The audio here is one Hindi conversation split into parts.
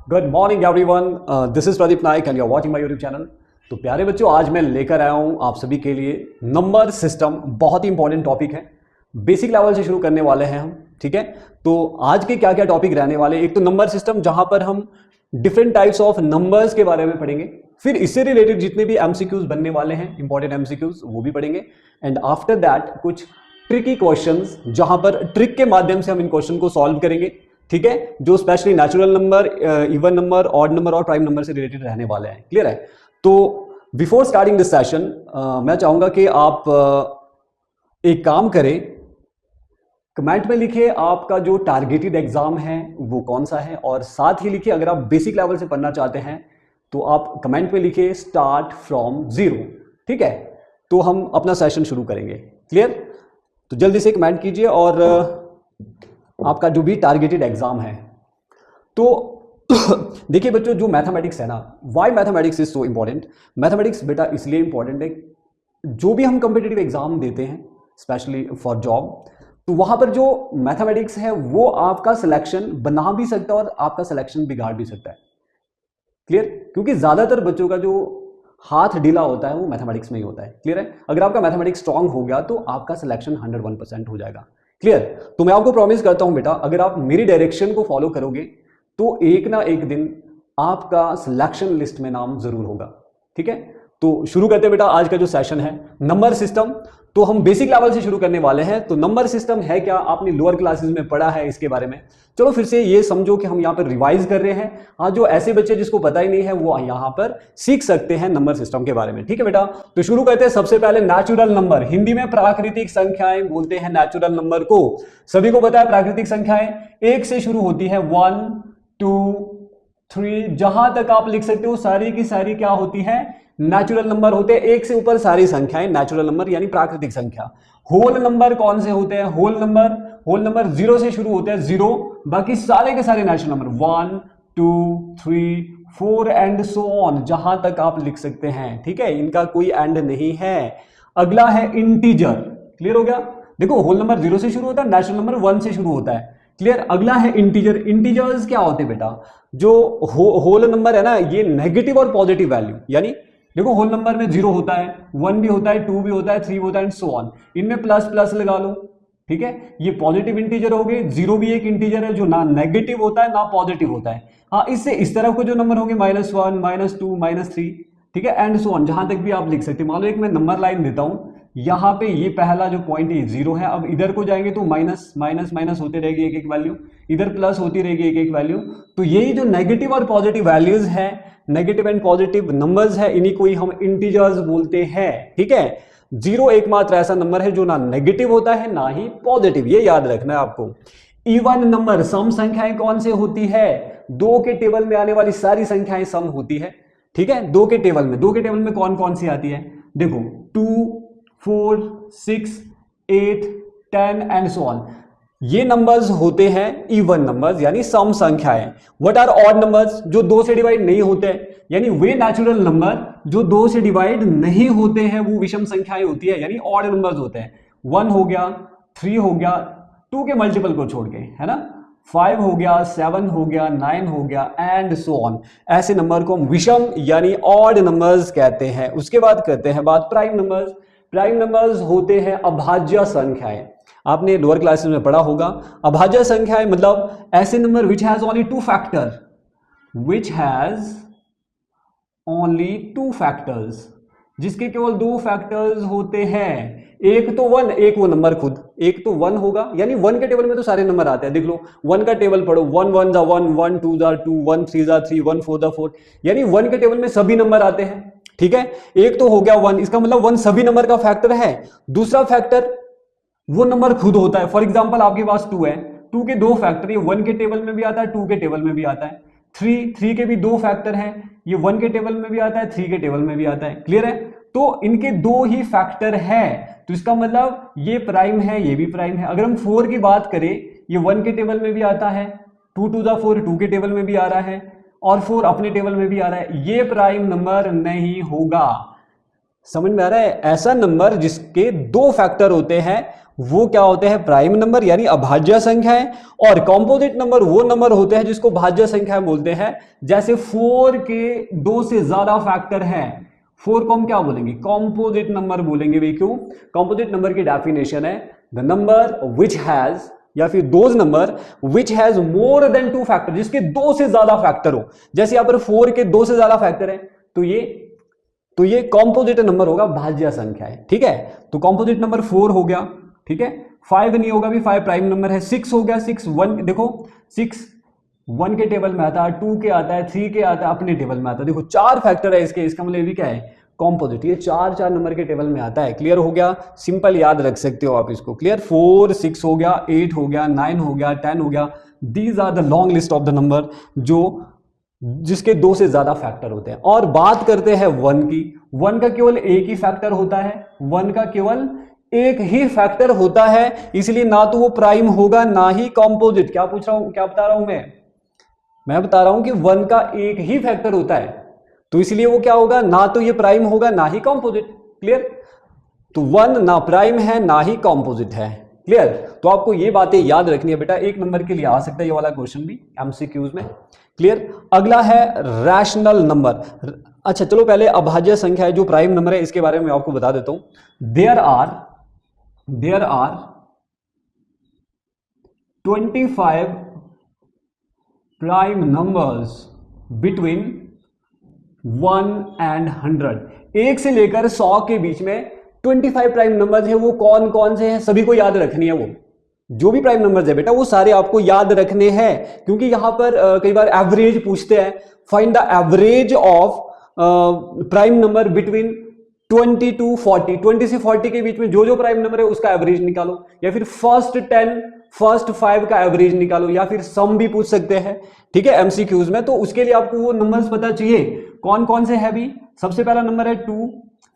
Good morning everyone, this is Pradeep Naik and you are watching my YouTube channel. तो प्यारे बच्चों, आज मैं लेकर आया हूं आप सभी के लिए नंबर सिस्टम। बहुत ही इंपॉर्टेंट टॉपिक है, बेसिक लेवल से शुरू करने वाले हैं हम। ठीक है, तो आज के क्या क्या टॉपिक रहने वाले, एक तो नंबर सिस्टम जहां पर हम डिफरेंट टाइप्स ऑफ नंबर्स के बारे में पढ़ेंगे, फिर इससे रिलेटेड जितने भी एमसीक्यूज बनने वाले हैं, इंपॉर्टेंट एमसीक्यूज, वो भी पढ़ेंगे। एंड आफ्टर दैट कुछ ट्रिकी क्वेश्चंस जहां पर ट्रिक के माध्यम से हम इन क्वेश्चन को सॉल्व करेंगे। ठीक है, जो specially natural number, even number, odd number और प्राइम नंबर से रिलेटेड रहने वाले हैं। क्लियर है? तो बिफोर स्टार्टिंग दिस सेशन मैं चाहूंगा कि आप एक काम करें, कमेंट में लिखिए आपका जो टारगेटेड एग्जाम है वो कौन सा है, और साथ ही लिखिए अगर आप बेसिक लेवल से पढ़ना चाहते हैं तो आप कमेंट में लिखिए स्टार्ट फ्रॉम 0। ठीक है, तो हम अपना सेशन शुरू करेंगे। क्लियर? तो जल्दी से कमेंट कीजिए और आपका जो भी टारगेटेड एग्जाम है। तो देखिए बच्चों, जो मैथमेटिक्स है ना, why mathematics is so important. Mathematics बेटा इसलिए इंपॉर्टेंट है, जो भी हम कॉम्पिटिटिव एग्जाम देते हैं स्पेशली फॉर जॉब, तो वहां पर जो मैथमेटिक्स है वो आपका सिलेक्शन बना भी सकता है और आपका सिलेक्शन बिगाड़ भी सकता है। क्लियर? क्योंकि ज्यादातर बच्चों का जो हाथ ढीला होता है वो मैथमेटिक्स में ही होता है। क्लियर है? अगर आपका मैथमेटिक्स स्ट्रांग हो गया तो आपका सिलेक्शन 101% हो जाएगा। क्लियर? तो मैं आपको प्रॉमिस करता हूं बेटा, अगर आप मेरी डायरेक्शन को फॉलो करोगे तो एक ना एक दिन आपका सिलेक्शन लिस्ट में नाम जरूर होगा। ठीक है, तो शुरू करते हैं बेटा आज का जो सेशन है नंबर सिस्टम। तो हम बेसिक लेवल से शुरू करने वाले हैं। तो नंबर सिस्टम है क्या, आपने लोअर क्लासेस में पढ़ा है इसके बारे में। चलो फिर से ये समझो कि हम यहाँ पर रिवाइज कर रहे हैं। हाँ, जो ऐसे बच्चे जिसको पता ही नहीं है वो यहाँ पर सीख सकते हैं नंबर सिस्टम के बारे में। ठीक है बेटा, तो शुरू करते हैं। सबसे पहले नेचुरल नंबर, हिंदी में प्राकृतिक संख्याएं बोलते हैं नेचुरल नंबर को। सभी को पता है प्राकृतिक संख्याएं एक से शुरू होती है, 1 2 3, जहां तक आप लिख सकते हो सारी की सारी क्या होती है, नेचुरल नंबर होते हैं। एक से ऊपर सारी संख्याएं नेचुरल नंबर यानी प्राकृतिक संख्या। होल नंबर कौन से होते हैं? होल नंबर 0 से शुरू होते हैं, 0। बाकी सारे के सारे natural number 1 2 3 4 and so on, जहां तक आप लिख सकते हैं। ठीक है, इनका कोई एंड नहीं है। अगला है इंटीजर। क्लियर हो गया? देखो, होल नंबर 0 से शुरू होता है, नेचुरल नंबर 1 से शुरू होता है। क्लियर? अगला है इंटीजर। इंटीजर्स क्या होते हैं बेटा? जो होल नंबर है ना, ये नेगेटिव और पॉजिटिव वैल्यू, यानी देखो होल नंबर में 0 होता है, 1 भी होता है, 2 भी होता है, 3 भी होता है एंड सो ऑन। इनमें प्लस प्लस लगा लो। ठीक है, ये पॉजिटिव इंटीजर हो गए। 0 भी एक इंटीजर है जो ना नेगेटिव होता है ना पॉजिटिव होता है। हाँ, इससे इस तरफ को जो नंबर होंगे -1 -2 -3, ठीक है, एंड सो ऑन, जहां तक भी आप लिख सकते हैं। मान लो एक मैं नंबर लाइन देता हूं, यहां पे ये पहला जो पॉइंट है 0 है। अब इधर को जाएंगे तो माइनस माइनस माइनस होते रहेगी एक एक वैल्यू, इधर प्लस होती रहेगी एक एक वैल्यू। तो यही जो नेगेटिव और पॉजिटिव वैल्यूज है, नेगेटिव एंड पॉजिटिव नंबर्स है, इन्हीं को ही हम इंटीजर्स बोलते हैं। ठीक है, 0 एकमात्र ऐसा नंबर है जो ना नेगेटिव होता है ना ही पॉजिटिव, ये याद रखना है आपको। इवन नंबर, सम संख्याएं कौन से होती है? 2 के टेबल में आने वाली सारी संख्याएं सम होती है। ठीक है, 2 के टेबल में कौन कौन सी आती है? देखो 2 4 6 8 10 एंड सो ऑन, ये नंबर्स होते हैं इवन नंबर्स यानी सम संख्याएं। What are odd numbers? जो 2 से डिवाइड नहीं होते, यानी वे नेचुरल नंबर जो 2 से डिवाइड नहीं होते हैं वो विषम संख्याएं होती है, यानी ऑड नंबर्स होते हैं। 1 हो गया, 3 हो गया, 2 के मल्टीपल को छोड़ के, है ना, 5 हो गया, 7 हो गया, 9 हो गया एंड सो ऑन। ऐसे नंबर को हम विषम यानी ऑड नंबर्स कहते हैं। उसके बाद करते हैं बात प्राइम नंबर्स। प्राइम नंबर्स होते हैं अभाज्य संख्याएं। आपने लोअर क्लासेस में पढ़ा होगा, अभाज्य संख्याएं मतलब ऐसे number which has only 2 factor, which has only 2 factors, जिसके केवल 2 फैक्टर्स होते हैं। एक तो 1, एक वो नंबर खुद, एक तो 1 होगा, यानी 1 के टेबल में तो सारे नंबर आते हैं। देख लो 1 का टेबल पढ़ो, 1 1 जा 1, 1 2 जा 2, 1 3 जा 3, 1 4 जा 4, यानी 1 के टेबल में सभी नंबर आते हैं। ठीक है, एक तो हो गया 1, इसका मतलब 1 सभी नंबर का फैक्टर है। दूसरा फैक्टर वो नंबर खुद होता है। फॉर एग्जांपल आपके पास 2 है, 2 के 2 फैक्टर, ये 1 के टेबल में भी आता है, 2 के टेबल में भी आता है। 3 के भी 2 फैक्टर हैं, ये 1 के टेबल में भी आता है, 3 के टेबल में भी आता है। क्लियर है? तो इनके 2 ही फैक्टर है, तो इसका मतलब ये प्राइम है, ये भी प्राइम है। अगर हम 4 की बात करें, ये 1 के टेबल में भी आता है, 2 2 जा 4, 2 के टेबल में भी आ रहा है, और 4 अपने टेबल में भी आ रहा है। ये प्राइम नंबर नहीं होगा। समझ में आ रहा है? ऐसा नंबर जिसके 2 फैक्टर होते हैं वो क्या होते हैं, प्राइम नंबर यानी अभाज्य संख्याएं, और कॉम्पोजिट नंबर वो नंबर होते हैं जिसको भाज्य संख्या बोलते हैं। जैसे 4 के 2 से ज्यादा फैक्टर है, 4 को हम क्या बोलेंगे, कॉम्पोजिट नंबर बोलेंगे भाई। क्यों? कॉम्पोजिट नंबर की डेफिनेशन है द नंबर विच हैज, या फिर those number which has more than 2 factor, जिसके 2 से ज्यादा फैक्टर हो। जैसे यहां पर 4 के 2 से ज्यादा फैक्टर है तो ये कॉम्पोजिट नंबर होगा, भाज्य संख्या है। ठीक है, तो कॉम्पोजिट नंबर 4 हो गया। ठीक है, 5 नहीं होगा भी, 5 प्राइम नंबर है। 6 हो गया, 6 1, देखो 6 1 के टेबल में आता है, 2 के आता है, 3 के आता है, अपने टेबल में आता है। देखो 4 फैक्टर है इसके, इसका मतलब भी क्या है, कॉम्पोजिट। ये 4 नंबर के टेबल में आता है। क्लियर हो गया, सिंपल याद रख सकते हो आप इसको। क्लियर, 4 6 हो गया, 8 हो गया, 9 हो गया, 10 हो गया। These are the long list of the number जिसके 2 से ज्यादा फैक्टर होते हैं। और बात करते हैं 1 की। 1 का केवल एक ही फैक्टर होता है, 1 का केवल एक ही फैक्टर होता है, इसलिए ना तो वो प्राइम होगा ना ही कॉम्पोजिट। क्या पूछ रहा हूं, क्या बता रहा हूं मैं बता रहा हूं कि 1 का एक ही फैक्टर होता है, तो इसलिए वो क्या होगा, ना तो ये प्राइम होगा ना ही कॉम्पोजिट। क्लियर, तो 1 ना प्राइम है ना ही कॉम्पोजिट है। क्लियर, तो आपको ये बातें याद रखनी है बेटा, 1 नंबर के लिए आ सकता है ये वाला क्वेश्चन भी एमसीक्यूज में। क्लियर, अगला है रैशनल नंबर। अच्छा चलो पहले अभाज्य संख्या है जो प्राइम नंबर है इसके बारे में आपको बता देता हूं। There are 25 prime numbers between 1 and 100। 1 से लेकर 100 के बीच में 25 प्राइम नंबर्स हैं। वो कौन कौन से हैं, सभी को याद रखनी है। वो जो भी प्राइम नंबर्स है बेटा वो सारे आपको याद रखने हैं, क्योंकि यहां पर कई बार एवरेज पूछते हैं। Find the average of prime number between 20 to 40। 20 से 40 के बीच में जो प्राइम नंबर है उसका एवरेज निकालो, या फिर फर्स्ट 5 का एवरेज निकालो, या फिर सम भी पूछ सकते हैं। ठीक है, एमसीक्यूज में। तो उसके लिए आपको वो नंबर्स पता चाहिए कौन कौन से है भी। सबसे पहला नंबर है 2,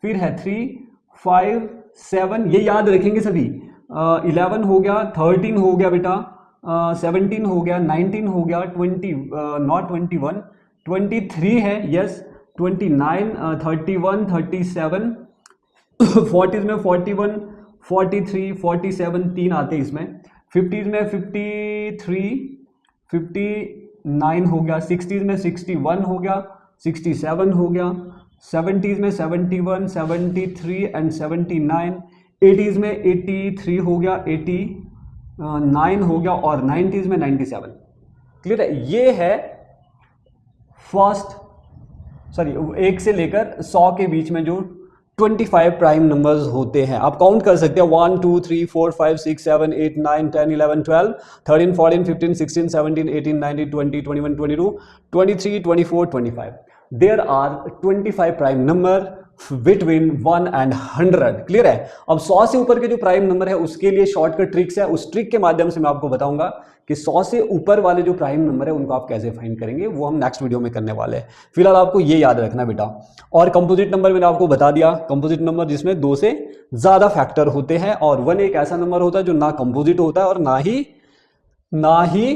फिर है 3 5 7, ये याद रखेंगे सभी। 11 हो गया, 13 हो गया बेटा, 17 हो गया, 19 हो गया, 20 नॉट 21, 23 है, यस 29, 31, 37, 40 में 41, 43, 47 तीन आते हैं इसमें। 50 में 53, 59 हो गया। 60 में 61 हो गया, 67 हो गया। 70 में 71, 73 एंड 79। 80 में 83 हो गया, 89 हो गया, और 90 में 97। क्लियर है, ये है 1 से लेकर 100 के बीच में जो 25 प्राइम नंबर्स होते हैं। आप काउंट कर सकते हैं 1 2 3 4 5 6 7 8 9 10 11 12 13 14 15 16 17 18 19 20 21 22 23 24 25। There are 25 prime number between 1 and 100। Clear है। अब 100 से ऊपर के जो प्राइम नंबर है उसके लिए शॉर्टकट ट्रिक्स है, उस ट्रिक के माध्यम से मैं आपको बताऊंगा कि 100 से ऊपर वाले जो प्राइम नंबर है उनको आप कैसे फाइंड करेंगे, वो हम नेक्स्ट वीडियो में करने वाले हैं। फिलहाल आपको ये याद रखना बेटा। और कंपोजिट नंबर मैंने आपको बता दिया, कंपोजिट नंबर जिसमें 2 से ज्यादा फैक्टर होते हैं, और 1 एक ऐसा नंबर होता है जो ना कंपोजिट होता है और ना ही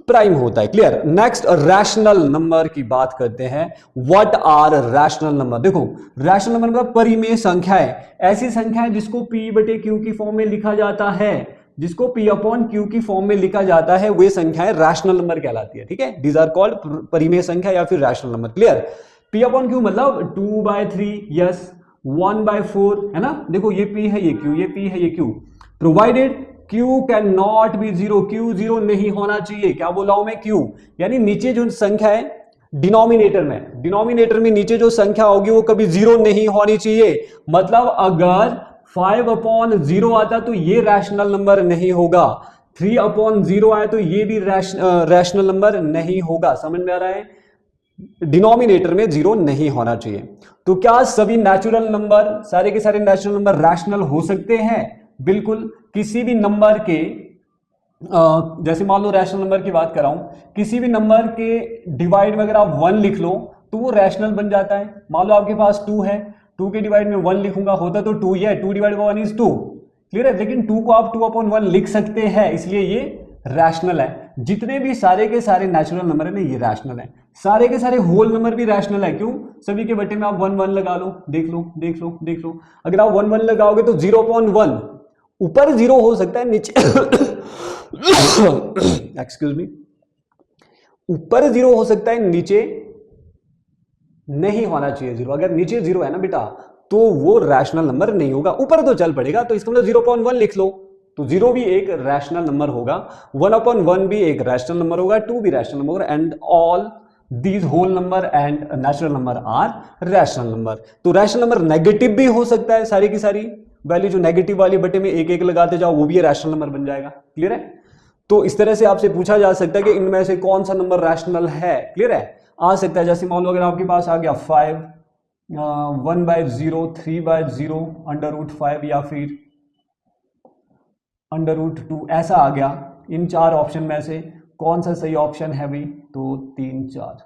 प्राइम होता है। क्लियर। नेक्स्ट रैशनल नंबर की बात करते हैं। What are rational number. देखो रैशनल नंबर मतलब परिमेय संख्या है, ऐसी संख्या है जिसको P/Q की फॉर्म में लिखा जाता है, जिसको P/Q की फॉर्म में लिखा जाता है, वे संख्याएं रैशनल नंबर कहलाती है। ठीक है, दीज आर कॉल्ड परिमेय संख्या या फिर रैशनल नंबर। क्लियर। P/Q मतलब 2/3, यस 1/4 है ना। देखो ये P है, ये Q, ये P है, ये Q। Provided Q can not be 0, Q 0 नहीं होना चाहिए। क्या बोला हूं मैं, Q यानी नीचे जो संख्या है डिनोमिनेटर में नीचे जो संख्या होगी वो कभी 0 नहीं होनी चाहिए। मतलब अगर 5/0 आता तो ये रैशनल नंबर नहीं होगा, 3/0 आए तो ये भी रैशनल नंबर नहीं होगा। समझ में आ रहा है, डिनोमिनेटर में 0 नहीं होना चाहिए। तो क्या सभी नेचुरल नंबर, सारे के सारे नेचुरल नंबर रैशनल हो सकते हैं? बिल्कुल। किसी भी नंबर के जैसे मान लो रैशनल नंबर की बात कर रहा हूं, किसी भी नंबर के डिवाइड में अगर आप 1 लिख लो तो वो रैशनल बन जाता है। मान लो आपके पास 2 है, 2 के डिवाइड में 1 लिखूंगा, होता तो 2 ही है, 2 डिवाइड बाय 1 इज 2। क्लियर है, लेकिन 2 को आप 2/1 लिख सकते हैं, इसलिए ये रैशनल है। जितने भी सारे के सारे नेचुरल नंबर है ना ये रैशनल है। सारे के सारे होल नंबर भी रैशनल है। क्यों? सभी के बटे में आप 1 1 लगा लो, देख लो। अगर आप 1 1 लगाओगे तो 0/1 ऊपर 0 हो सकता है, नीचे एक्सक्यूज मी, ऊपर 0 हो सकता है, नीचे नहीं होना चाहिए 0। अगर नीचे 0 है ना बेटा तो वो रैशनल नंबर नहीं होगा, ऊपर तो चल पड़ेगा, तो इसका मतलब 0.1 लिख लो, तो 0 भी एक रैशनल नंबर होगा, 1/1 भी एक रैशनल नंबर होगा, 2 भी रैशनल नंबर होगा, and all these whole number and natural number are rational number. तो रैशनल नंबर नेगेटिव भी हो सकता है, सारी की सारी वैल्यू जो नेगेटिव वाली बटे में एक एक लगाते जाओ वो भी रैशनल नंबर बन जाएगा। क्लियर है? तो इस तरह से आपसे पूछा जा सकता है कि इनमें से कौन सा नंबर रैशनल है। क्लियर है? आ सकता है, जैसे मान लो अगर आपके पास आ गया 5, 1/0, 3/0, √5 या फिर √2 ऐसा आ गया, इन 4 ऑप्शन में से कौन सा सही ऑप्शन है भाई? तो 3, 4,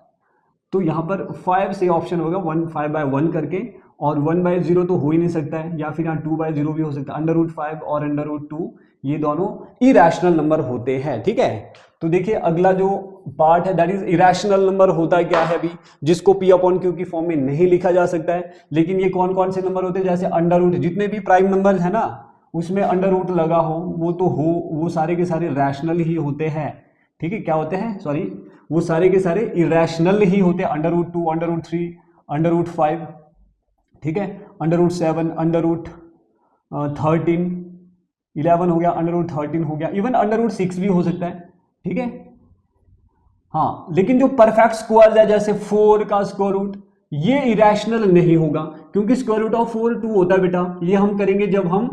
तो यहां पर 5 सही ऑप्शन होगा, 5/1 करके, और 1/0 तो हो ही नहीं सकता है, या फिर यहाँ 2/0 भी हो सकता है। √5 और √2 ये दोनों इरेशनल नंबर होते हैं। ठीक है, तो देखिए अगला जो पार्ट है दैट इज इरेशनल नंबर होता क्या है अभी, जिसको P/Q की फॉर्म में नहीं लिखा जा सकता है। लेकिन ये कौन कौन से नंबर होते हैं? जैसे अंडर जितने भी प्राइम नंबर है ना उसमें अंडर लगा हो वो तो हो, वो सारे के सारे रैशनल ही होते हैं। ठीक है, क्या होते हैं? सॉरी, वो सारे के सारे इरेशनल ही होते हैं। √2, √3, √5, ठीक है, √7, √13, 11 हो गया, √13 हो गया, इवन √6 भी हो सकता है। ठीक है, हाँ, लेकिन जो परफेक्ट स्क्वायर है जैसे 4 का स्क्वायर रूट, ये इरेशनल नहीं होगा, क्योंकि स्क्वायर रूट ऑफ 4 2 होता है बेटा। ये हम करेंगे जब हम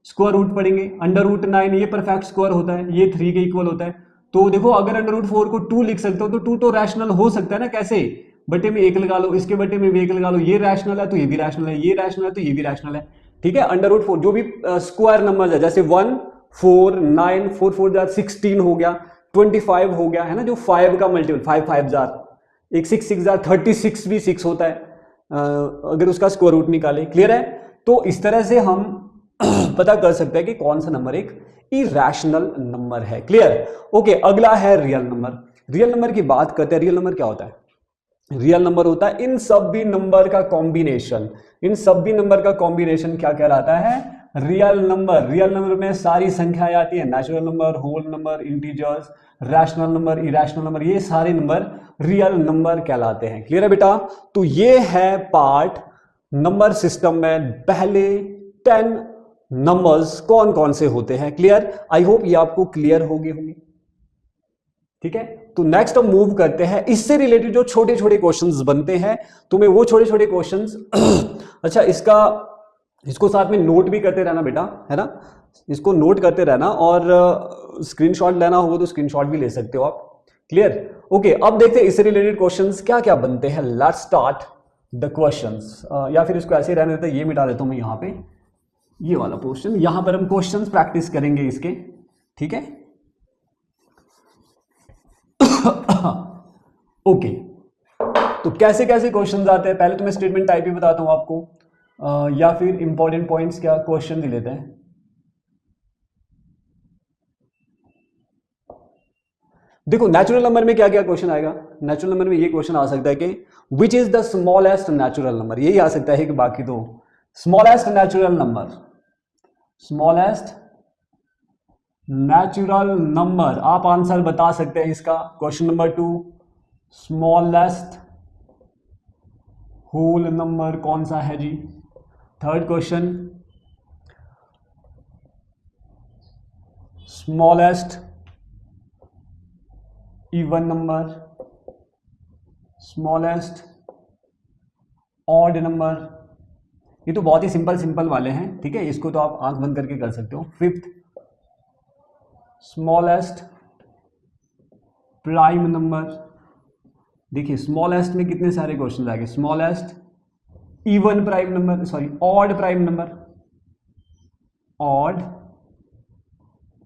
स्क्वायर रूट पढ़ेंगे। √9 ये परफेक्ट स्क्वायर होता है, ये 3 के इक्वल होता है। तो देखो अगर √4 को 2 लिख सकते हो तो 2 तो रैशनल हो सकता है ना। कैसे? बटे में 1 लगा लो, इसके बटे में भी 1 लगा लो, ये रैशनल है तो ये भी रैशनल है, ये रैशनल है तो ये भी रैशनल है। ठीक है, √4 जो भी स्क्वायर नंबर है, जैसे 1, 4, 9, 4 4 16 हो गया, 25 हो गया, है ना, जो 5 का मल्टीपल, 5 5 एक 6 6 36 भी 6 होता है अगर उसका स्क्वायर रूट निकाले। क्लियर है? तो इस तरह से हम पता कर सकते हैं कि कौन सा नंबर एक इरेशनल नंबर है। क्लियर? ओके, अगला है रियल नंबर। रियल नंबर की बात करते हैं। रियल नंबर क्या होता है? रियल नंबर होता है इन सभी नंबर का कॉम्बिनेशन। इन सभी नंबर का कॉम्बिनेशन क्या कहलाता है? Real number. रियल नंबर में सारी संख्याएं आती है, natural number, whole number, integers, rational number, irrational number, ये सारे नंबर रियल नंबर कहलाते हैं। क्लियर है बेटा? तो ये है पार्ट नंबर सिस्टम में पहले 10 नंबर्स कौन कौन से होते हैं। क्लियर? आई होप ये आपको क्लियर होगी होंगी। ठीक है, तो नेक्स्ट हम मूव करते हैं इससे रिलेटेड जो छोटे छोटे क्वेश्चंस बनते हैं, तो मैं वो छोटे छोटे क्वेश्चंस अच्छा इसको साथ में नोट भी करते रहना बेटा, है ना, इसको नोट करते रहना, और स्क्रीनशॉट लेना होगा तो स्क्रीनशॉट भी ले सकते हो आप। क्लियर? ओके, अब देखते हैं इससे रिलेटेड क्वेश्चंस क्या क्या बनते हैं। लेट्स स्टार्ट द क्वेश्चंस, या फिर इसको ऐसे ही रहने देते हैं, ये मिटा देता हूं मैं यहां पे, ये वाला पोर्शन, यहां पर हम क्वेश्चंस प्रैक्टिस करेंगे इसके। ठीक है, ओके, तो कैसे कैसे क्वेश्चंस आते हैं, पहले तो मैं स्टेटमेंट टाइप ही बताता हूं आपको, या फिर इंपॉर्टेंट पॉइंट्स क्या क्वेश्चन ही लेते हैं। देखो नेचुरल नंबर में क्या क्या क्वेश्चन आएगा। नेचुरल नंबर में ये क्वेश्चन आ सकता है कि which is the smallest natural number, यही आ सकता है कि बाकी तो smallest natural number, smallest natural number, आप आंसर बता सकते हैं इसका। Question number 2, smallest whole number कौन सा है जी। Third question, smallest even number, smallest odd number. ये तो बहुत ही सिंपल सिंपल वाले हैं, ठीक है, इसको तो आप आंख बंद करके कर सकते हो। Fifth, smallest prime number. देखिए स्मॉलेस्ट में कितने सारे क्वेश्चन आएंगे। Smallest even prime number, sorry odd prime number, odd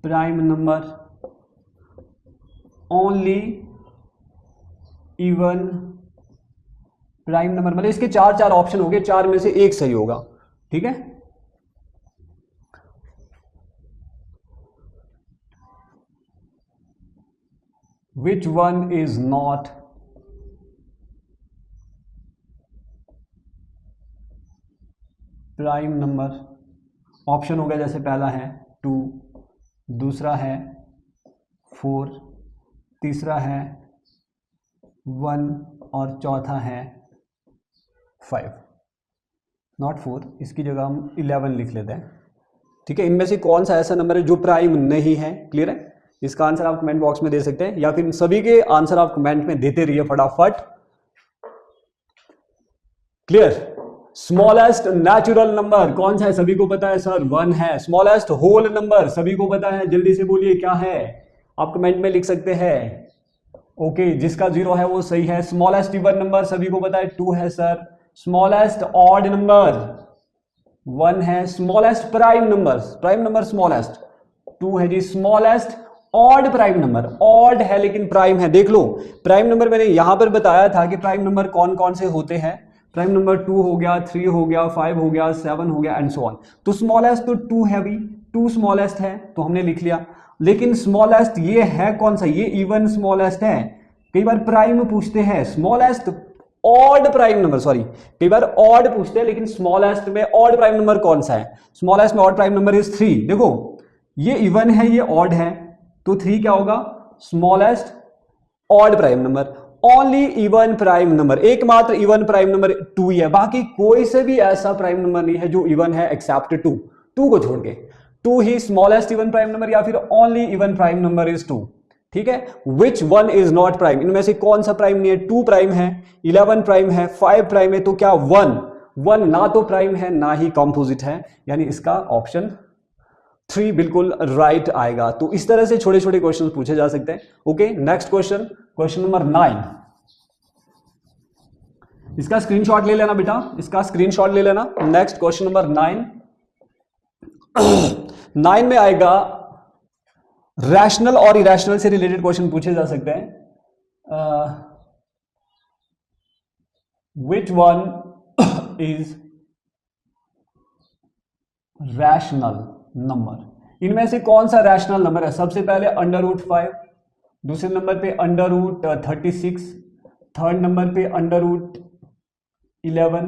prime number, only even prime number. मतलब इसके चार चार ऑप्शन हो गए, चार में से एक सही होगा। ठीक है, which one is not prime number, option हो गया जैसे पहला है 2, दूसरा है 4, तीसरा है 1 और चौथा है 5। नॉट 4, इसकी जगह हम 11 लिख लेते हैं। ठीक है, इनमें से कौन सा ऐसा नंबर है जो प्राइम नहीं है? क्लियर है? इसका आंसर आप कमेंट बॉक्स में दे सकते हैं, या फिर इन सभी के आंसर आप कमेंट में देते रहिए फटाफट। क्लियर? स्मॉलेस्ट नेचुरल नंबर कौन सा है? सभी को पता है सर, 1 है। स्मॉलेस्ट होल नंबर सभी को पता है, जल्दी से बोलिए क्या है? आप कमेंट में लिख सकते हैं। ओके, जिसका 0 है वो सही है। स्मॉलेस्ट इवन नंबर सभी को पता है 2 है सर। स्मॉलेस्ट ऑड नंबर 1 है। स्मॉलेस्ट प्राइम नंबर स्मॉलेस्ट 2 है जी। Smallest odd prime number, odd है लेकिन प्राइम है। देख लो, प्राइम नंबर मैंने यहां पर बताया था कि प्राइम नंबर कौन कौन से होते हैं। प्राइम नंबर 2 हो गया, 3 हो गया, 5 हो गया, 7 हो गया एंड सो ऑन। तो स्मॉलेस्ट तो 2 है अभी, 2 स्मॉलेस्ट है तो हमने लिख लिया। लेकिन स्मॉलेस्ट ये है कौन सा? ये इवन स्मॉलेस्ट है। कई बार प्राइम पूछते हैं, smallest odd prime number, sorry कई बार ऑड पूछते हैं, लेकिन स्मॉलेस्ट में ऑड प्राइम नंबर कौन सा है? स्मॉलेस्ट में ऑड प्राइम नंबर इज 3। देखो ये इवन है, ये ऑड है, तो 3 क्या होगा? Smallest odd prime number. Only even prime number, एकमात्र इवन प्राइम नंबर 2 ही है। बाकी कोई से भी ऐसा प्राइम नंबर नहीं है जो इवन है एक्सेप्ट 2 को छोड़ के। 2 ही स्मॉलेस्ट इवन प्राइम नंबर, या फिर only even prime number is 2। ठीक है, which one is not prime? इनमें से कौन सा प्राइम नहीं है? 2 प्राइम है, 11 प्राइम है, 5 प्राइम है, तो क्या 1 ना तो प्राइम है ना ही कॉम्पोजिट है, यानी इसका ऑप्शन 3 बिल्कुल राइट आएगा। तो इस तरह से छोटे छोटे क्वेश्चन पूछे जा सकते हैं। Okay, next question, question number 9। इसका स्क्रीनशॉट ले लेना बेटा, इसका स्क्रीनशॉट ले लेना। नेक्स्ट क्वेश्चन नंबर 9 9 में आएगा रैशनल और इरेशनल से रिलेटेड क्वेश्चन पूछे जा सकते हैं। Which one is rational number? इनमें से कौन सा रैशनल नंबर है? सबसे पहले √5, दूसरे नंबर पे √36, थर्ड नंबर पे √11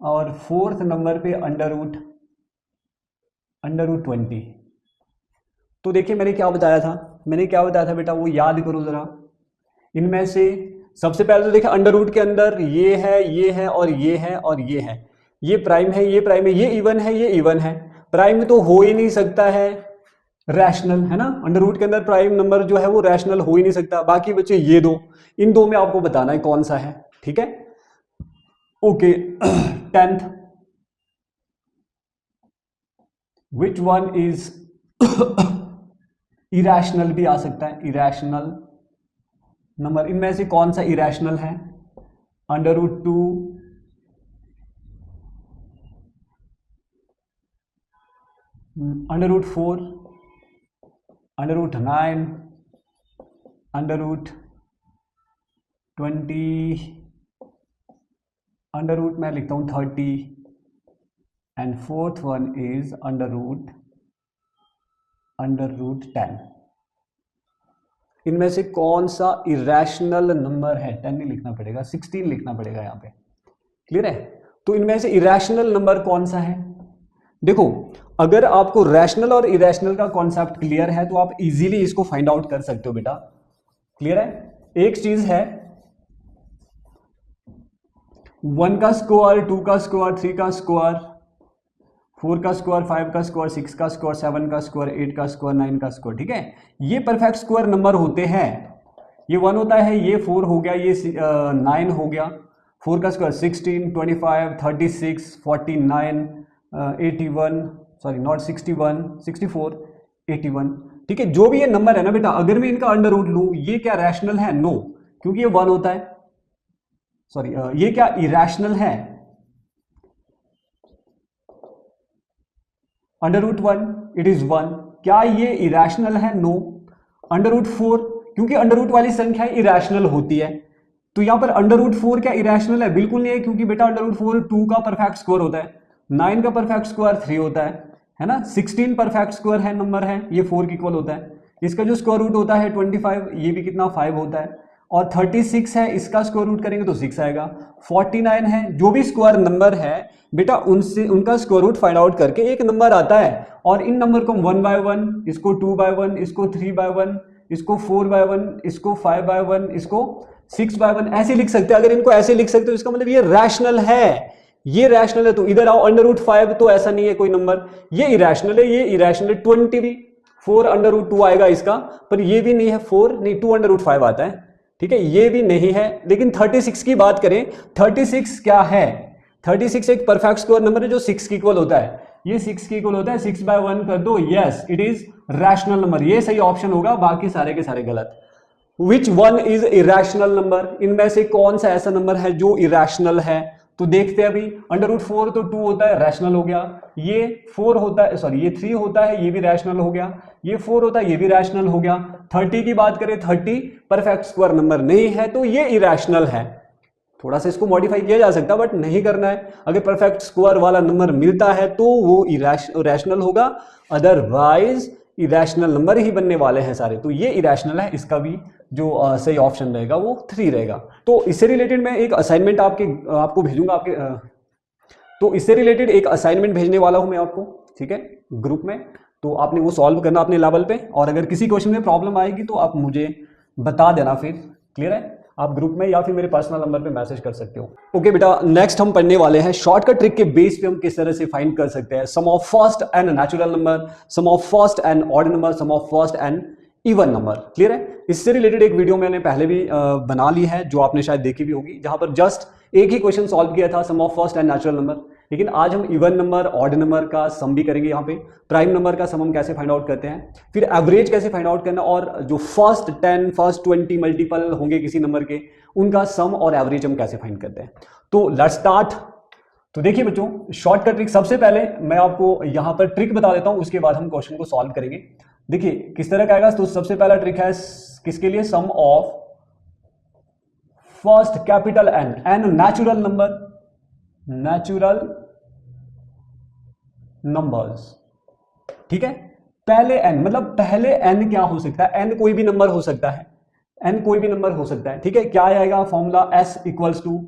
और फोर्थ नंबर पे √20। तो देखिए मैंने क्या बताया था बेटा, वो याद करो जरा। इनमें से सबसे पहले तो देखिए अंडर के अंदर ये है और ये है और ये है, ये प्राइम है, ये प्राइम है, ये इवन है, ये इवन है। प्राइम तो हो ही नहीं सकता है रैशनल, है ना? अंडर के अंदर प्राइम नंबर जो है वो रैशनल हो ही नहीं सकता। बाकी बच्चे ये दो, इन दो में आपको बताना है कौन सा है। ठीक है, okay. 10th, which one is irrational भी आ सकता है, इरेशनल नंबर। इनमें से कौन सा इरेशनल है? √2, √4, √9, √20, मैं लिखता हूं 30 एंड फोर्थ वन इज √10। इनमें से कौन सा इरेशनल नंबर है? 10 नहीं लिखना पड़ेगा, 16 लिखना पड़ेगा यहां पे। क्लियर है? तो इनमें से इरेशनल नंबर कौन सा है? देखो, अगर आपको रैशनल और इरेशनल का कॉन्सेप्ट क्लियर है तो आप इजीली इसको फाइंड आउट कर सकते हो बेटा। क्लियर है? एक चीज है 1 का स्क्वायर, 2 का स्क्वायर, 3 का स्क्वायर, 4 का स्क्वायर, 5 का स्क्वायर, 6 का स्क्वायर, 7 का स्क्वायर, 8 का स्क्वायर, 9 का स्क्वायर। ठीक है, ये परफेक्ट स्क्वायर नंबर होते हैं। ये 1 होता है, ये 4 हो गया, ये 9 हो गया। 4 का स्क्वायर 16, 25, 36, 49, 81, सॉरी नॉट 61, 64, 81। ठीक है, जो भी ये नंबर है ना बेटा, अगर मैं इनका अंडर रूट लूं, ये क्या रैशनल है? नो, क्योंकि ये 1 होता है। सॉरी, ये क्या इरेशनल है? √1, इट इज 1। क्या ये इरेशनल है? नो। √4, क्योंकि अंडर रूट वाली संख्या इरेशनल होती है, तो यहां पर √4 क्या इरेशनल है? बिल्कुल नहीं है, क्योंकि बेटा √4 2 का परफेक्ट स्क्वायर होता है, 9 का परफेक्ट स्क्वायर 3 होता है ना? 16 परफेक्ट स्क्वायर है नंबर है, ये 4 के इक्वल होता है। इसका जो स्क्वायर रूट होता है 25, ये भी कितना 5 होता है। और 36 है, इसका स्क्वायर रूट करेंगे तो 6 आएगा। 49 है, जो भी स्क्वायर नंबर है बेटा उनसे उनका स्क्वायर रूट फाइंड आउट करके एक नंबर आता है, और इन नंबर को हम 1 बाय 1, इसको 2 बाय 1, इसको 3 बाय 1, इसको 4 बाय 1, इसको 5 बाय 1, इसको 6 बाय 1 ऐसे लिख सकते हैं। अगर इनको ऐसे लिख सकते हो इसका मतलब ये रैशनल है, ये रैशनल है। तो इधर आओ, √5 तो ऐसा नहीं है कोई नंबर, ये इरेशनल है, ये इरेशनल है। 20 भी 4√2 आएगा इसका, पर ये भी नहीं है 4 नहीं, 2√5 आता है, ठीक है, ये भी नहीं है। लेकिन 36 की बात करें, 36 क्या है? 36 एक परफेक्ट स्क्वायर नंबर है जो 6 की इक्वल होता है, ये 6 की इक्वल होता है। 6 बाय 1 कर दो, yes it is rational number, ये सही ऑप्शन होगा, बाकी सारे के सारे गलत। Which one is irrational number, इनमें से कौन सा ऐसा नंबर है जो इरेशनल है? तो देखते हैं अभी, √4 तो 2 होता है, रैशनल हो गया। ये 4 होता है, सॉरी ये 3 होता है, ये भी रैशनल हो गया। ये 4 होता है, ये भी रैशनल हो गया। 30 की बात करें, 30 परफेक्ट स्क्वायर नंबर नहीं है, तो ये इरेशनल है। थोड़ा सा इसको मॉडिफाई किया जा सकता है, बट नहीं करना है। अगर परफेक्ट स्क्वायर वाला नंबर मिलता है तो वो रैशनल होगा, अदरवाइज इरेशनल नंबर ही बनने वाले हैं सारे। तो ये इरेशनल है, इसका भी जो सही ऑप्शन रहेगा वो 3 रहेगा। तो इससे रिलेटेड मैं एक असाइनमेंट आपको भेजूंगा आपके तो इससे रिलेटेड एक असाइनमेंट भेजने वाला हूं मैं आपको, ठीक है, ग्रुप में। तो आपने वो सॉल्व करना अपने लेवल पे, और अगर किसी क्वेश्चन में प्रॉब्लम आएगी तो आप मुझे बता देना फिर, क्लियर है? आप ग्रुप में या फिर मेरे पर्सनल नंबर पे मैसेज कर सकते हो। ओके बेटा, नेक्स्ट हम पढ़ने वाले हैं शॉर्टकट ट्रिक के बेस पे हम किस तरह से फाइंड कर सकते हैं sum of first and natural number, sum of first and odd number, sum of first and even number, clear है? इससे रिलेटेड एक वीडियो मैंने पहले भी बना ली है, जो आपने शायद देखी भी होगी, जहां पर जस्ट एक ही क्वेश्चन सॉल्व किया था, sum of first and natural number. लेकिन आज हम इवन नंबर, ऑड नंबर का सम भी करेंगे। यहाँ पे प्राइम नंबर का सम हम कैसे फाइंड आउट करते हैं, फिर एवरेज कैसे फाइंड आउट करना, और जो फर्स्ट 10, फर्स्ट 20 मल्टीपल होंगे किसी नंबर के, उनका सम और एवरेज हम कैसे फाइंड करते हैं। तो लेट्स स्टार्ट। तो देखिए बच्चों, शॉर्टकट ट्रिक, सबसे पहले मैं आपको यहां पर ट्रिक बता देता हूं, उसके बाद हम क्वेश्चन को सॉल्व करेंगे। देखिए किस तरह का आएगा। तो सबसे पहला ट्रिक है किसके लिए, sum of first capital N, N natural number, natural numbers, ठीक है। पहले एन मतलब पहले एन क्या हो सकता है, एन कोई भी नंबर हो सकता है, एन कोई भी नंबर हो सकता है, ठीक है। क्या आएगा formula, S equals to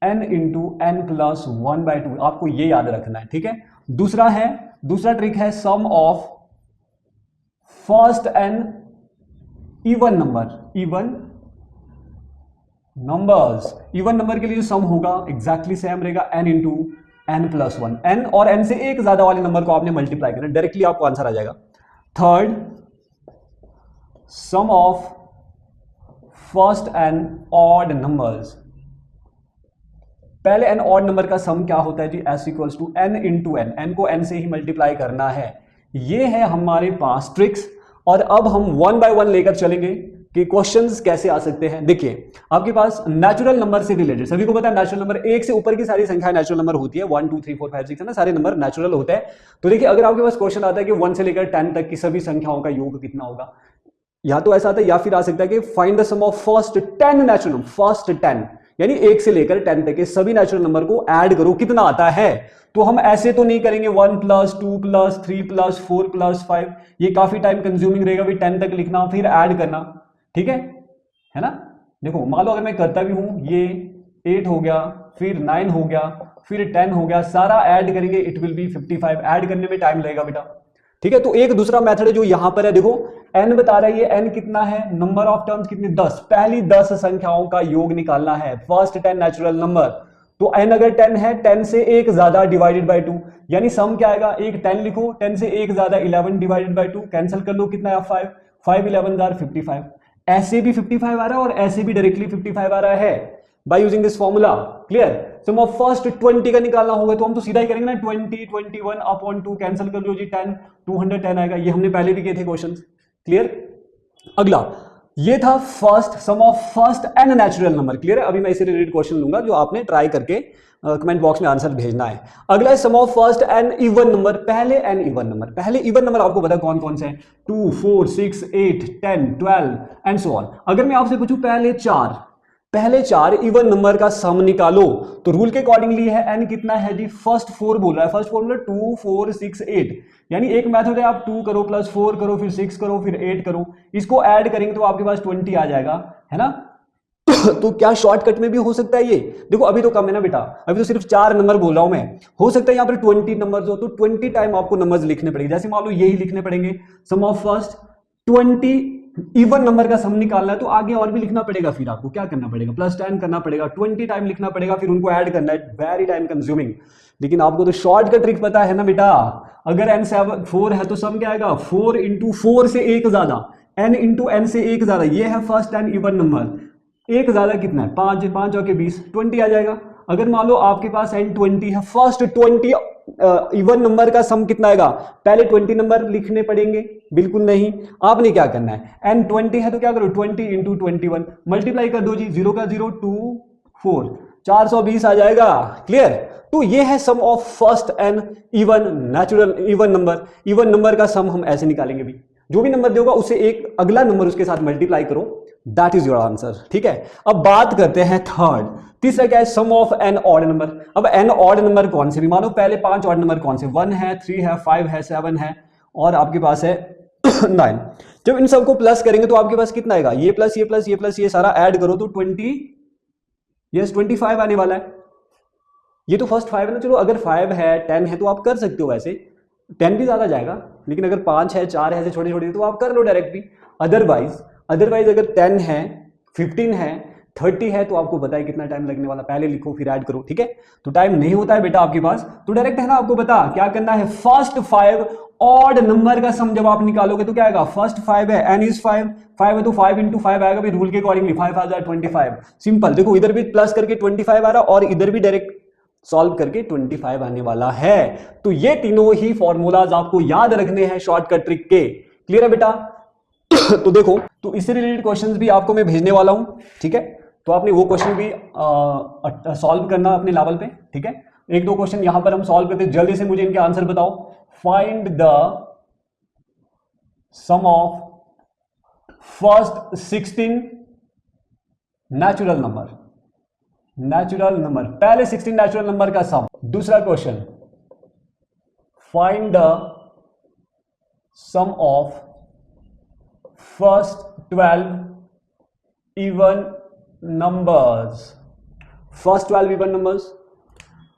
N into N plus 1/2, आपको ये याद रखना है, ठीक है। दूसरा ट्रिक है sum of first and even number, even numbers, even number के लिए जो सम होगा एग्जैक्टली सेम रहेगा, N into N plus 1। N और एन से एक ज्यादा वाले नंबर को आपने मल्टीप्लाई करना, डायरेक्टली आपको आंसर आ जाएगा। Third, sum of first and odd numbers, पहले एन ऑड नंबर का सम क्या होता है जी, S equals to N into n, n को एन से ही मल्टीप्लाई करना है। ये है हमारे पास ट्रिक्स, और अब हम 1 बाय 1 लेकर चलेंगे कि क्वेश्चंस कैसे आ सकते हैं। देखिए आपके पास नेचुरल नंबर से रिलेटेड, सभी को पता है नेचुरल नंबर, एक से ऊपर की सारी संख्याएं नेचुरल नंबर होती है, 1 2 3 4 5 6 है ना, सारे नंबर नेचुरल होते हैं। तो देखिए अगर आपके पास क्वेश्चन आता है कि 1 से लेकर 10 तक की सभी संख्याओं का योग कितना होगा, या तो ऐसा आता है या फिर आ सकता है कि find the sum of first 10 natural number, first 10 यानी 1 से लेकर 10 तक के सभी नेचुरल नंबर को ऐड करो, कितना आता है। तो हम ऐसे तो नहीं करेंगे 1 + 2 + 3 + 4 + 5, ये काफी टाइम कंज्यूमिंग रहेगा, भी 10 तक लिखना फिर ऐड करना, ठीक है ना। देखो मान लो अगर मैं करता भी हूं, ये 8 हो गया, फिर 9 हो गया, फिर 10 हो गया, सारा ऐड करेंगे, इट विल बी 55, ऐड करने में टाइम लगेगा बेटा, ठीक है। तो एक दूसरा मेथड है जो यहां पर है, देखो n बता रहा है, ये n कितना है, नंबर ऑफ टर्म्स कितने, 10, पहली 10 संख्याओं का योग निकालना है, फर्स्ट 10 नेचुरल नंबर। तो n अगर 10 है, 10 से एक ज्यादा डिवाइडेड बाय 2, यानी सम क्या आएगा, एक 10 लिखो, 10 से एक ज्यादा 11 डिवाइडेड बाय 2, कैंसिल कर लो, कितना है 5, 5 11 जार 55। ऐसे भी 55 आ रहा है और ऐसे भी डायरेक्टली 55 आ रहा है by using this formula, clear. Sum of first 20 का निकालना होगा तो हम तो सीधा ही करेंगे ना, 20 21 अपॉन 2, कैंसिल कर लो जी 10, 210 आएगा, ये हमने पहले भी किए थे क्वेश्चंस, क्लियर। अगला ये था first, sum of first and natural number, clear है। अभी मैं इसे रिलेटेड क्वेश्चन लूंगा जो आपने ट्राई करके कमेंट बॉक्स में आंसर भेजना है। अगला है sum of first and even number, पहले एंड इवन नंबर। पहले इवन नंबर आपको पता कौन कौन से हैं, 2 4 6 8 10 12 एंड सो ऑन। अगर मैं आपसे पूछूं पहले चार इवन नंबर का सम निकालो, तो रूल के अकॉर्डिंगली है एन कितना है जी, फर्स्ट 4 बोल रहा है, फर्स्ट 4 मतलब 2 4 6 8, यानी एक मेथड है आप 2 करो प्लस 4 करो फिर 6 करो फिर 8 करो, इसको ऐड करेंगे तो आपके पास 20 आ जाएगा, है ना। तो क्या शॉर्टकट में भी हो सकता है ये? देखो अभी तो कम है ना बेटा, अभी तो सिर्फ 4 नंबर बोल रहा हूं मैं, हो सकता है यहां पर 20 नंबर्स हो, तो 20 टाइम आपको नंबर्स लिखने पड़ेंगे। जैसे मान लो यही लिखने पड़ेंगे, सम ऑफ फर्स्ट 20 इवन नंबर का सम निकालना है, तो आगे और भी लिखना पड़ेगा। फिर आपको क्या करना पड़ेगा, +10 करना पड़ेगा, 20 टाइम लिखना पड़ेगा, फिर उनको ऐड करना है, वेरी टाइम कंज्यूमिंग। लेकिन आपको तो शॉर्टकट ट्रिक पता है ना बेटा, अगर n4 है तो सम क्या आएगा, 4 इंटू 4 से एक ज्यादा, n इंटू n से एक ज्यादा, ये है फर्स्ट एंड इवन नंबर। एक ज्यादा कितना है, 5, 5 और के 20, 20 आ जाएगा। अगर मान लो आपके पास n20 है, फर्स्ट 20 इवन नंबर का सम कितना आएगा, पहले 20 नंबर लिखने पड़ेंगे? बिल्कुल नहीं। आपने क्या करना है, n20 है तो क्या करो, 20 इंटू 21 मल्टीप्लाई कर दो जी, 0 का 0 2 4, 420 आ जाएगा। क्लियर? तो ये है sum of first and even natural even number. Even number का सम हम ऐसे निकालेंगे भी, जो भी नंबर देगा उससे एक अगला नंबर उसके साथ मल्टीप्लाई करो, दैट इज योर आंसर। ठीक है, अब बात करते हैं थर्ड, तीसरा क्या है, sum of n odd number. अब एन ऑड नंबर कौन से भी, मानो पहले 5 ऑड नंबर कौन से, 1 है, 3 है, 5 है, 7 है और आपके पास है 9। जब इन सबको प्लस करेंगे तो आपके पास कितना आएगा, ये प्लस ये प्लस ये प्लस ये सारा ऐड करो तो 25 आने वाला है। ये तो फर्स्ट 5 है ना, चलो अगर 5 है 10 है तो आप कर सकते हो, वैसे 10 भी ज्यादा जाएगा, लेकिन अगर 5 है 4 है ऐसे छोटे छोटे तो आप कर लो डायरेक्ट भी। अदरवाइज अगर 10 है 15 है 30 है तो आपको पता है कितना टाइम लगने वाला, पहले लिखो फिर ऐड करो। ठीक है, तो टाइम नहीं होता है बेटा आपके पास, तो डायरेक्ट है ना, आपको बता क्या करना है, फर्स्ट 5 ऑड नंबर का सम जब आप निकालोगे तो क्या आएगा, फर्स्ट 5 है, n इज 5 है तो 5 इंटू 5 आएगा, रूल के अकॉर्डिंगली 5,025। सिंपल, देखो इधर भी प्लस करके 25 आ रहा और इधर भी डायरेक्ट सॉल्व करके 25 आने वाला है। तो ये तीनों ही फॉर्मूलाज आपको याद रखने हैं शॉर्टकट ट्रिक के। क्लियर है बेटा? तो देखो, तो इससे रिलेटेड क्वेश्चंस भी आपको मैं भेजने वाला हूं। ठीक है, तो आपने वो क्वेश्चन भी सॉल्व करना अपने लेवल पे। ठीक है, एक दो क्वेश्चन यहां पर हम सॉल्व करते हैं, जल्दी से मुझे इनके आंसर बताओ। Find the sum of first 16 natural number, पहले 16 नेचुरल नंबर का सम। दूसरा question, find the sum of first 12 even numbers,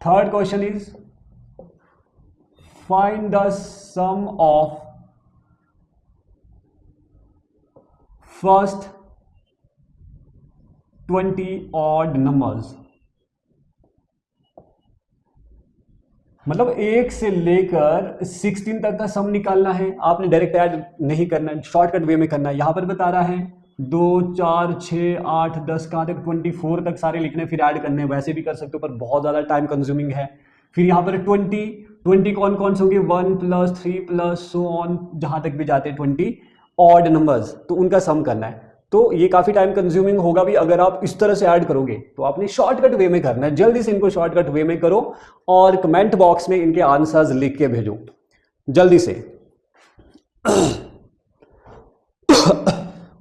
third question is find the sum of first 20 odd numbers. मतलब 1 से लेकर 16 तक का सम निकालना है, आपने डायरेक्ट ऐड नहीं करना है, शॉर्टकट वे में करना है। यहां पर बता रहा है 2 4 6 8 10 कहां तक, 24 तक सारे लिखने फिर ऐड करने, वैसे भी कर सकते हो पर बहुत ज्यादा टाइम कंज्यूमिंग है। फिर यहां पर 20 कौन कौन से होंगे, 1 + 3 + सो ऑन, जहां तक भी जाते हैं 20 ऑड नंबर्स, तो उनका सम करना है। तो ये काफी टाइम कंज्यूमिंग होगा भी अगर आप इस तरह से ऐड करोगे, तो आपने शॉर्टकट वे में करना है। जल्दी से इनको शॉर्टकट वे में करो और कमेंट बॉक्स में इनके आंसर्स लिख के भेजो जल्दी से।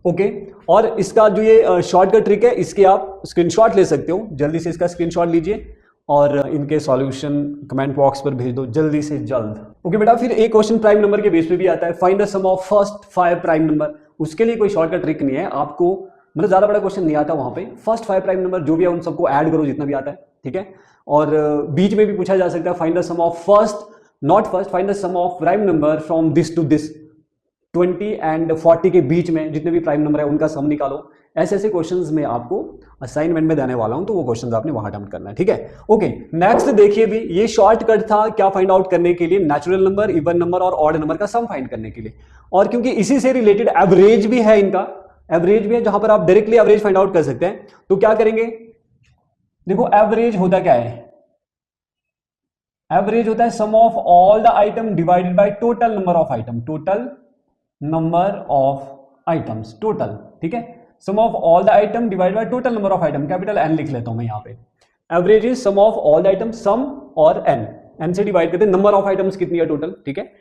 ओके, और इसका जो ये शॉर्टकट ट्रिक है, इसके आप स्क्रीनशॉट ले सकते हो, जल्दी से इसका स्क्रीनशॉट लीजिए और इनके सॉल्यूशन कमेंट बॉक्स पर भेज दो जल्दी से जल्द। ओके बेटा, फिर एक क्वेश्चन प्राइम नंबर के बेस पे भी आता है, find the sum of first 5 prime number. उसके लिए कोई शॉर्टकट ट्रिक नहीं है आपको, मतलब ज्यादा बड़ा क्वेश्चन नहीं आता वहां पे। फर्स्ट 5 प्राइम नंबर जो भी है उन सबको ऐड करो जितना भी आता है। ठीक है, और बीच में भी पूछा जा सकता है, find the sum of first, not first, find the sum of prime number from this to this, 20 and 40 के बीच में जितने भी प्राइम नंबर है उनका सम निकालो। ऐसे ऐसे क्वेश्चंस में आपको असाइनमेंट में देने वाला हूं, तो वो क्वेश्चंस आपने वहां अटेम्प्ट करना है। ठीक है, ओके। नेक्स्ट देखिए भी, ये शॉर्टकट था क्या फाइंड आउट करने के लिए, नेचुरल नंबर, इवन नंबर और ऑड नंबर का सम फाइंड करने के लिए। और क्योंकि इसी से रिलेटेड एवरेज भी है, इनका एवरेज भी है जहां पर आप डायरेक्टली एवरेज फाइंड आउट कर सकते हैं। तो क्या करेंगे, देखो एवरेज होता क्या है, एवरेज होता है sum of all the item divided by total number of item, total number of items, total. ठीक है, sum of all the item divided by total number of item, capital n लिख लेता हूं मैं यहां पे। Average is sum of all the item, sum और एन से डिवाइड करते हैं नंबर ऑफ आइटम्स कितनी है टोटल। ठीक है,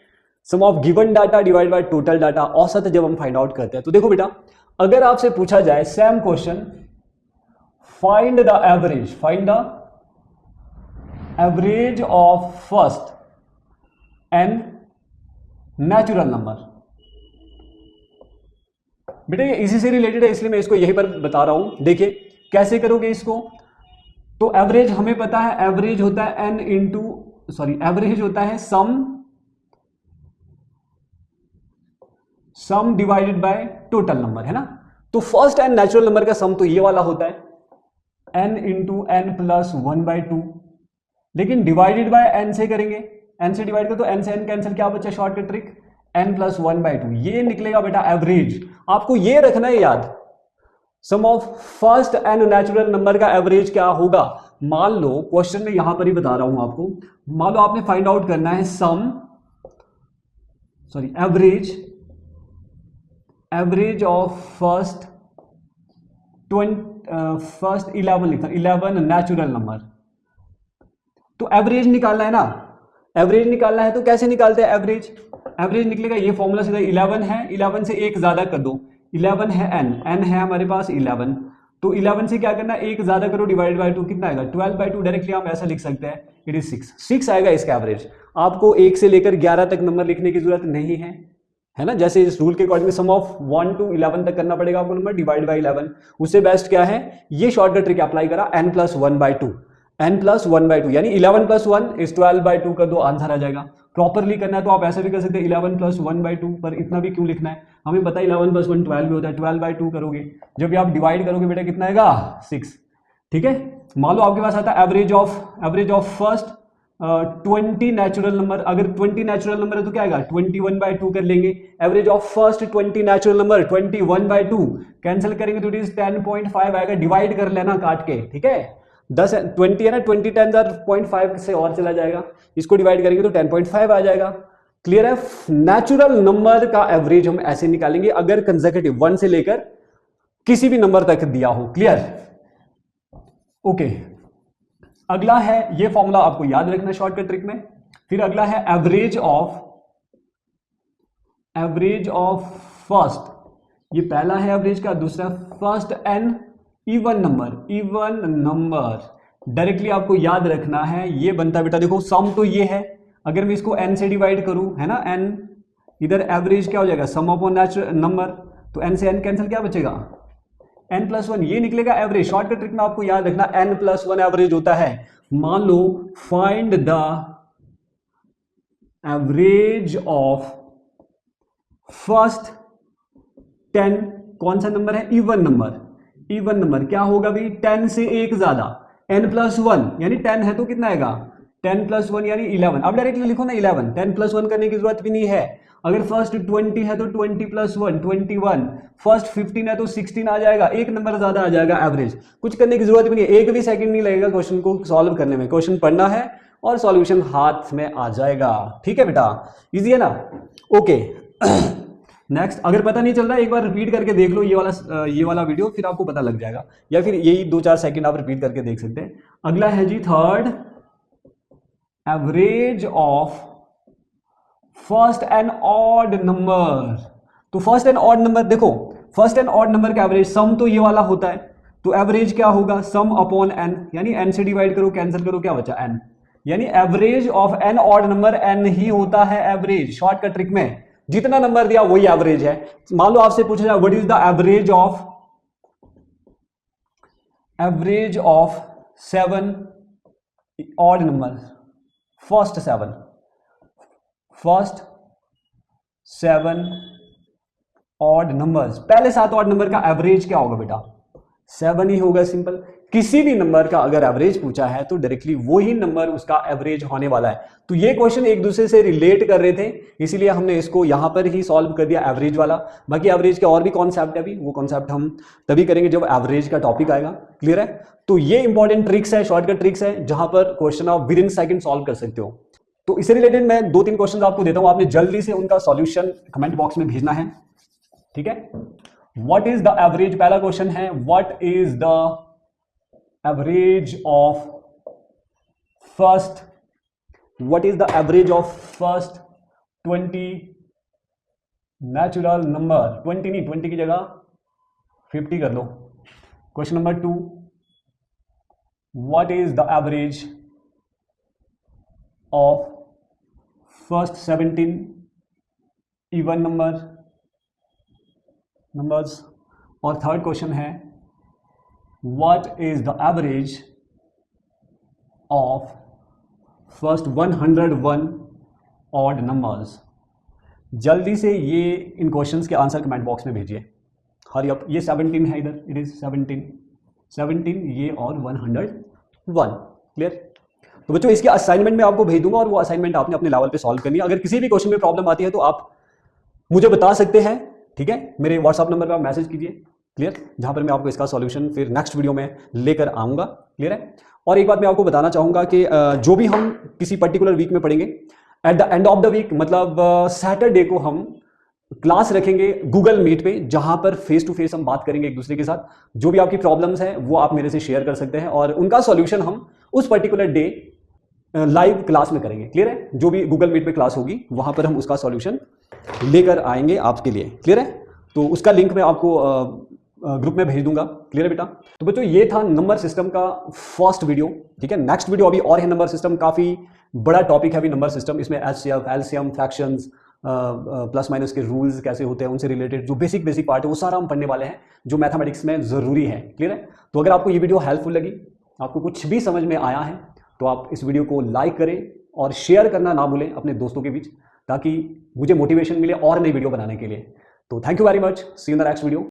sum of given data divide by total data, औसत जब हम फाइंड आउट करते हैं। तो देखो बेटा, अगर आपसे पूछा जाए same question, find the average, find the average of first N natural number, बेटा ये इसी से रिलेटेड है इसलिए मैं इसको यहीं पर बता रहा हूं। देखिए कैसे करोगे इसको? तो एवरेज हमें पता है, एवरेज होता है n एवरेज होता है सम डिवाइडेड बाय टोटल नंबर, है ना। तो फर्स्ट एन नेचुरल नंबर का सम तो ये वाला होता है n इंटू एन प्लस 1/2, लेकिन डिवाइडेड बाय n से करेंगे, n से डिवाइड कर तो n से n कैंसिल, क्या बचा शॉर्टकट ट्रिक, n प्लस 1/2, ये निकलेगा बेटा एवरेज। आपको ये रखना है याद, sum of first N natural number का एवरेज क्या होगा। मान लो क्वेश्चन में यहां पर ही बता रहा हूं आपको, मान लो आपने फाइंड आउट करना है एवरेज ऑफ फर्स्ट 11 लिखा, 11 नेचुरल नंबर। तो एवरेज निकालना है ना, एवरेज निकालना है तो कैसे निकालते हैं एवरेज? एवरेज निकलेगा, ये फॉर्मूला सीधा 11 है, 11 से एक ज्यादा कर दो, 11 है n है हमारे पास 11, तो 11 से क्या करना, एक ज्यादा करो, डिवाइड बाय 2 कितना आएगा 12/2, डायरेक्टली हम ऐसा लिख सकते हैं, इट इज 6 आएगा इसका एवरेज। आपको 1 से लेकर 11 तक नंबर लिखने की जरूरत नहीं है ना, जैसे इस रूल के अकॉर्डिंग सम ऑफ 1 to 11 तक करना पड़ेगा आपको नंबर, डिवाइड बाय 11, उससे बेस्ट क्या है, ये शॉर्टकट ट्रिक अप्लाई करा, n प्लस 1/2 यानी 11 प्लस 1 इज 12/2 कर दो, आंसर आ जाएगा। प्रॉपरली करना है तो आप ऐसे भी कर सकते हैं 11 प्लस 1/2, पर इतना भी क्यों लिखना है, हमें पता है 11 प्लस 1 12 भी होता है, 12/2 करोगे, जब भी आप डिवाइड करोगे बेटा कितना आएगा 6, ठीक है। मान लो आपके पास आता है average of first 20 natural number, अगर 20 नेचुरल नंबर है तो क्या आएगा 21/2 कर लेंगे, average of first 20 natural number 21/2 cancel करेंगे तो इट इज 10.5 आएगा, डिवाइड कर लेना काट के, ठीक है। 20 है ना, 20 10 0.5 से और चला जाएगा, इसको डिवाइड करेंगे तो 10.5 आ जाएगा। क्लियर है, नेचुरल नंबर का एवरेज हम ऐसे निकालेंगे अगर कंसेक्यूटिव 1 से लेकर किसी भी नंबर तक दिया हो। Clear, okay. अगला है, ये फॉर्मूला आपको याद रखना शॉर्टकट ट्रिक में। फिर अगला है एवरेज ऑफ फर्स्ट, ये पहला है एवरेज का, दूसरा first N even number directly आपको याद रखना है, ये बनता है बेटा, देखो सम तो ये है, अगर मैं इसको n से डिवाइड करूं, है ना, n, इधर एवरेज क्या हो जाएगा सम अपॉन नेचुरल नंबर, तो n से n कैंसिल, क्या बचेगा n प्लस 1, ये निकलेगा एवरेज। शॉर्टकट ट्रिक में आपको याद रखना n प्लस 1 एवरेज होता है। मान लो find the average of first 10, कौन सा नंबर है, इवन नंबर क्या होगा भाई, 10 से एक ज्यादा, n प्लस 1 यानी 10 है तो कितना आएगा 10 प्लस 1 यानी 11, अब डायरेक्टली लिखो ना 11, 10 प्लस 1 करने की जरूरत भी नहीं है। अगर फर्स्ट 20 है तो 20 प्लस 1 21, फर्स्ट 15 है तो 16 आ जाएगा, एक नंबर ज्यादा आ जाएगा एवरेज, कुछ करने की जरूरत भी नहीं है, एक भी सेकंड नहीं लगेगा क्वेश्चन को सॉल्व करने में, क्वेश्चन पढ़ना है और सॉल्यूशन हाथ में आ जाएगा। ठीक है बेटा, इजी है ना, ओके। नेक्स्ट, अगर पता नहीं चल रहा है एक बार रिपीट करके देख लो ये वाला वीडियो, फिर आपको पता लग जाएगा, या फिर यही 2-4 सेकंड आप रिपीट करके देख सकते हैं। अगला है जी third, average of first and odd number. तो फर्स्ट एंड ऑड नंबर, देखो फर्स्ट एंड ऑड नंबर का एवरेज सम तो ये वाला होता है, तो एवरेज क्या होगा सम अपॉन एन, यानी एन से डिवाइड करो, कैंसिल करो, क्या बचा एन, यानी average of n odd number n ही होता है एवरेज। शॉर्टकट ट्रिक में जितना नंबर दिया वही एवरेज है। मान लो आपसे पूछा जाए what is the average of 7 odd number, first 7 odd numbers, पहले 7 ऑड नंबर का एवरेज क्या होगा बेटा 7 ही होगा, सिंपल। किसी भी नंबर का अगर एवरेज पूछा है तो डायरेक्टली वही नंबर उसका एवरेज होने वाला है। तो ये क्वेश्चन एक दूसरे से रिलेट कर रहे थे, इसीलिए हमने इसको यहां पर ही सॉल्व कर दिया एवरेज वाला। बाकी एवरेज के और भी कॉन्सेप्ट है, अभी वो कॉन्सेप्ट हम तभी करेंगे जब एवरेज का टॉपिक आएगा। क्लियर है, तो ये इंपॉर्टेंट ट्रिक्स है, शॉर्टकट ट्रिक्स है, जहां पर क्वेश्चन आप विद इन सेकंड सॉल्व कर सकते हो। तो इससे रिलेटेड मैं 2-3 क्वेश्चन आपको देता हूं, आपने जल्दी से उनका सॉल्यूशन कमेंट बॉक्स में भेजना है। ठीक है, व्हाट इज द एवरेज, पहला क्वेश्चन है what is the average of first 20 natural number, 20 नहीं, 20 की जगह 50 कर लो। Question number 2, what is the average of first 17 even numbers. और थर्ड क्वेश्चन है what is the average of first 101 odd numbers. जल्दी से ये इन क्वेश्चंस के आंसर कमेंट बॉक्स में भेजिए। Hurry up. ये 17 है इधर, इट इज 17 ये और 101। क्लियर। तो बच्चों इसके असाइनमेंट में आपको भेज दूंगा और वो असाइनमेंट आपने अपने लेवल पे सॉल्व करनी है। अगर किसी भी क्वेश्चन में प्रॉब्लम आती है तो आप मुझे बता सकते हैं, ठीक है, मेरे व्हाट्सअप नंबर पे आप मैसेज कीजिए। क्लियर। जहां पर मैं आपको इसका सॉल्यूशन फिर नेक्स्ट वीडियो में लेकर आऊंगा। क्लियर है। और एक बात मैं आपको बताना चाहूंगा कि जो भी हम किसी पर्टिकुलर वीक में पढ़ेंगे, at the end of the week मतलब सैटरडे को हम क्लास रखेंगे गूगल मीट पे, जहां पर फेस टू फेस हम बात करेंगे एक दूसरे के साथ। जो भी आपकी प्रॉब्लम्स हैं वो आप मेरे से शेयर कर सकते हैं और उनका सॉल्यूशन हम उस पर्टिकुलर डे लाइव क्लास में करेंगे। क्लियर है। जो भी गूगल मीट पे क्लास होगी वहां पर हम उसका सॉल्यूशन लेकर आएंगे आपके लिए। क्लियर है। तो उसका लिंक मैं आपको ग्रुप में भेज दूंगा। क्लियर है बेटा। तो बच्चों ये था नंबर सिस्टम का फर्स्ट वीडियो। ठीक है। नेक्स्ट वीडियो अभी और है नंबर सिस्टम, काफी बड़ा टॉपिक है अभी नंबर सिस्टम। इसमें HCF, LCM, fractions, plus minus के रूल्स कैसे होते हैं, उनसे रिलेटेड जो बेसिक पार्ट है वो सारा हम पढ़ने वाले हैं, जो मैथमेटिक्स में जरूरी है। क्लियर है। तो अगर आपको ये वीडियो हेल्पफुल लगी, आपको कुछ भी समझ में आया है, तो आप इस वीडियो को लाइक करें और शेयर करना ना भूलें अपने दोस्तों के बीच, ताकि मुझे मोटिवेशन मिले और नई वीडियो बनाने के लिए। तो thank you very much. See you in the next video.